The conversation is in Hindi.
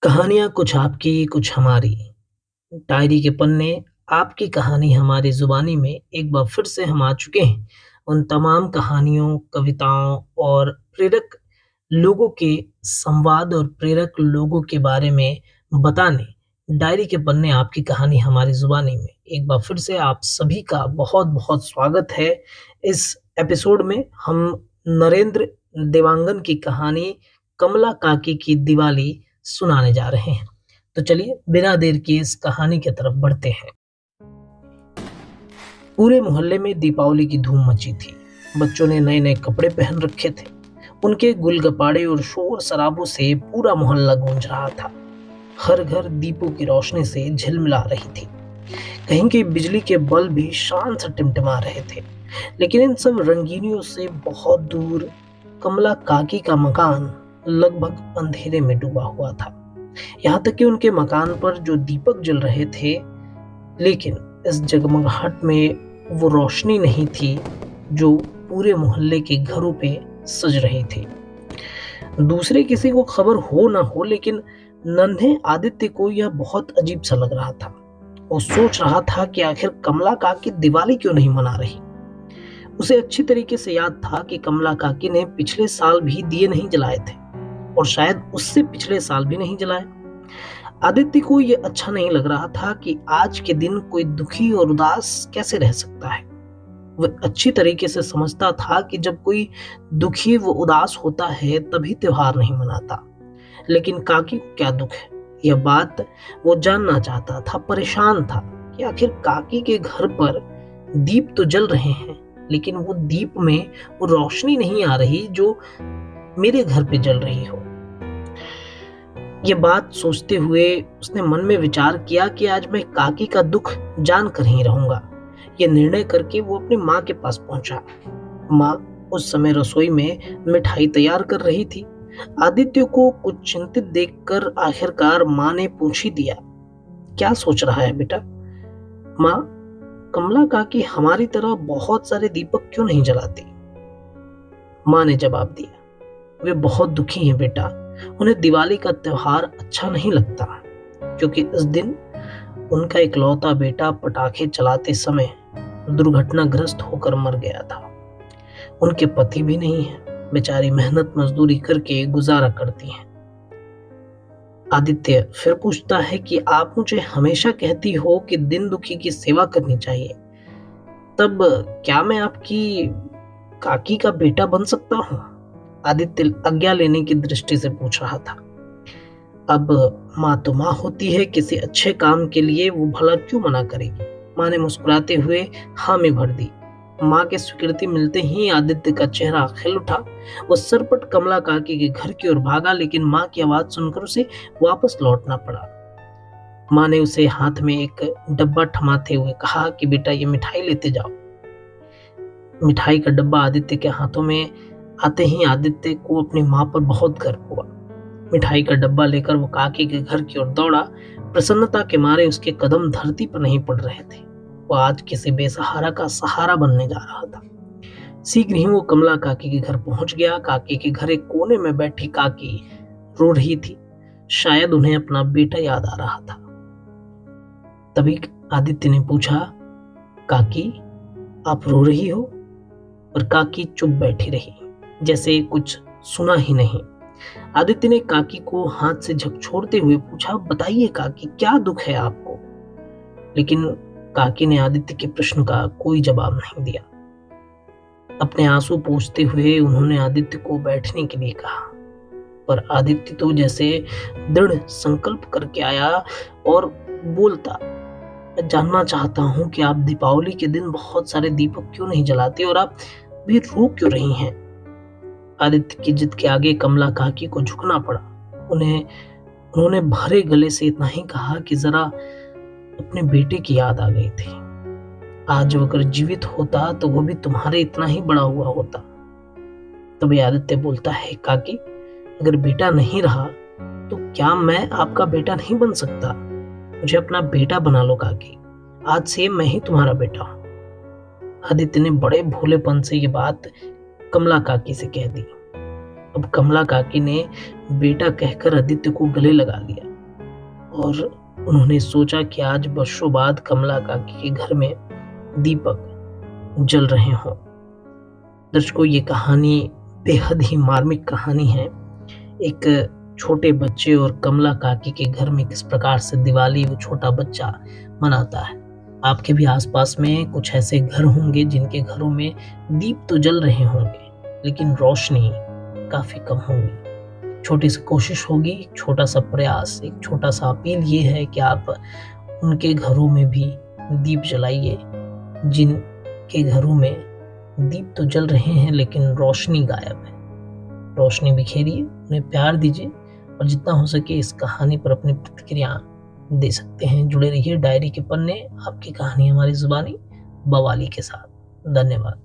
कहानियाँ कुछ आपकी कुछ हमारी। डायरी के पन्ने आपकी कहानी हमारी ज़ुबानी में एक बार फिर से हम आ चुके हैं। उन तमाम कहानियों, कविताओं और प्रेरक लोगों के संवाद और प्रेरक लोगों के बारे में बताने, डायरी के पन्ने आपकी कहानी हमारी ज़ुबानी में। एक बार फिर से आप सभी का बहुत-बहुत स्वागत है। इस एपिसोड में हम नरेंद्र देवांगन की कहानी कमला काकी की दिवाली सुनाने जा रहे हैं। तो चलिए बिना देर किए इस कहानी की तरफ बढ़ते हैं। पूरे मोहल्ले में दीपावली की धूम मची थी। बच्चों ने नए नए कपड़े पहन रखे थे। उनके गुलगपाड़े और शोर शराबों से पूरा मोहल्ला गूंज रहा था। हर घर दीपों की रोशनी से झिलमिला रही थी। कहीं के बिजली के बल्ब भी शान से टिमटिमा रहे थे। लेकिन इन सब रंगीनियों से बहुत दूर कमला काकी का मकान लगभग अंधेरे में डूबा हुआ था। यहाँ तक कि उनके मकान पर जो दीपक जल रहे थे, लेकिन इस जगमगाहट में वो रोशनी नहीं थी जो पूरे मोहल्ले के घरों पे सज रही थी। दूसरे किसी को खबर हो ना हो, लेकिन नन्हे आदित्य को यह बहुत अजीब सा लग रहा था। वो सोच रहा था कि आखिर कमला काकी दिवाली क्यों नहीं मना रही। उसे अच्छी तरीके से याद था कि कमला काकी ने पिछले साल भी दिए नहीं जलाए थे और शायद उससे पिछले साल भी नहीं जलाए। आदित्य को यह अच्छा नहीं लग रहा था कि आज के दिन कोई दुखी और उदास कैसे रह सकता है। वह अच्छी तरीके से समझता था कि जब कोई दुखी व उदास होता है तभी त्योहार नहीं मनाता। लेकिन काकी को क्या दुख है, यह बात वो जानना चाहता था। परेशान था कि आखिर काकी के घर पर दीप तो जल रहे हैं, लेकिन वो दीप में वो रोशनी नहीं आ रही जो मेरे घर पे जल रही हो। ये बात सोचते हुए उसने मन में विचार किया कि आज मैं काकी का दुख जान कर ही रहूंगा। ये निर्णय करके वो अपनी माँ के पास पहुंचा। माँ उस समय रसोई में मिठाई तैयार कर रही थी। आदित्य को कुछ चिंतित देखकर आखिरकार माँ ने पूछ ही दिया, क्या सोच रहा है बेटा? माँ, कमला काकी हमारी तरह बहुत सारे दीपक क्यों नहीं जलाती? माँ ने जवाब दिया, वे बहुत दुखी हैं बेटा। उन्हें दिवाली का त्योहार अच्छा नहीं लगता, क्योंकि इस दिन उनका इकलौता बेटा पटाखे चलाते समय दुर्घटनाग्रस्त होकर मर गया था। उनके पति भी नहीं है, बेचारी मेहनत मजदूरी करके गुजारा करती हैं। आदित्य फिर पूछता है कि आप मुझे हमेशा कहती हो कि दिन दुखी की सेवा करनी चाहिए, तब क्या मैं आपकी काकी का बेटा बन सकता हूँ? आदित्य आज्ञा लेने की दृष्टि से पूछ रहा था। अब माँ तो माँ होती है, किसी अच्छे काम के लिए वो भला क्यों मना करेगी? माँ ने मुस्कुराते हुए हाँ में भर दी। माँ की स्वीकृति मिलते ही आदित्य का चेहरा खिल उठा। वो सरपट कमला काकी के घर की ओर भागा, लेकिन माँ की आवाज सुनकर उसे वापस लौटना पड़ा। माँ ने उसे हाथ में एक डब्बा थमाते हुए कहा कि बेटा ये मिठाई लेते जाओ। मिठाई का डब्बा आदित्य के हाथों में आते ही आदित्य को अपनी माँ पर बहुत गर्व हुआ। मिठाई का डब्बा लेकर वो काकी के घर की ओर दौड़ा। प्रसन्नता के मारे उसके कदम धरती पर नहीं पड़ रहे थे। वो आज किसी बेसहारा का सहारा बनने जा रहा था। शीघ्र ही वो कमला काकी के घर पहुंच गया। काकी के घर एक कोने में बैठी काकी रो रही थी। शायद उन्हें अपना बेटा याद आ रहा था। तभी आदित्य ने पूछा, काकी आप रो रही हो? और काकी चुप बैठी रही, जैसे कुछ सुना ही नहीं। आदित्य ने काकी को हाथ से झकझोरते हुए पूछा, बताइए काकी, क्या दुख है आपको? लेकिन काकी ने आदित्य के प्रश्न का कोई जवाब नहीं दिया। अपने आंसू पोंछते हुए उन्होंने आदित्य को बैठने के लिए कहा, पर आदित्य तो जैसे दृढ़ संकल्प करके आया और बोलता, मैं जानना चाहता हूँ कि आप दीपावली के दिन बहुत सारे दीपक क्यों नहीं जलाते और आप भी रो क्यों रही हैं? आदित्य की जिद के आगे कमला काकी को झुकना पड़ा। उन्होंने भरे गले से इतना ही कहा कि जरा अपने बेटे की याद आ गई थी। आज वो अगर जीवित होता तो वो भी तुम्हारे इतना ही बड़ा हुआ होता। तभी आदित्य बोलता है, काकी अगर बेटा नहीं रहा तो क्या मैं आपका बेटा नहीं बन सकता? मुझे अपना बेटा बना लो काकी। आज से मैं ही तुम्हारा बेटा हूं। आदित्य ने बड़े भोलेपन से ये बात कमला काकी से कह दी। अब कमला काकी ने बेटा कहकर आदित्य को गले लगा लिया। और उन्होंने सोचा कि आज वर्षों बाद कमला काकी के घर में दीपक जल रहे हों। दर्शकों, ये कहानी बेहद ही मार्मिक कहानी है। एक छोटे बच्चे और कमला काकी के घर में किस प्रकार से दिवाली वो छोटा बच्चा मनाता है। आपके भी आसपास में कुछ ऐसे घर होंगे जिनके घरों में दीप तो जल रहे होंगे, लेकिन रोशनी काफी कम होगी। छोटी सी कोशिश होगी, एक छोटा सा प्रयास, एक छोटा सा अपील ये है कि आप उनके घरों में भी दीप जलाइए जिनके घरों में दीप तो जल रहे हैं लेकिन रोशनी गायब है। रोशनी बिखेरिए, उन्हें प्यार दीजिए और जितना हो सके इस कहानी पर अपनी प्रतिक्रिया दे सकते हैं। जुड़े रहिए डायरी के पन्ने, आपकी कहानी हमारी जुबानी बवाली के साथ। धन्यवाद।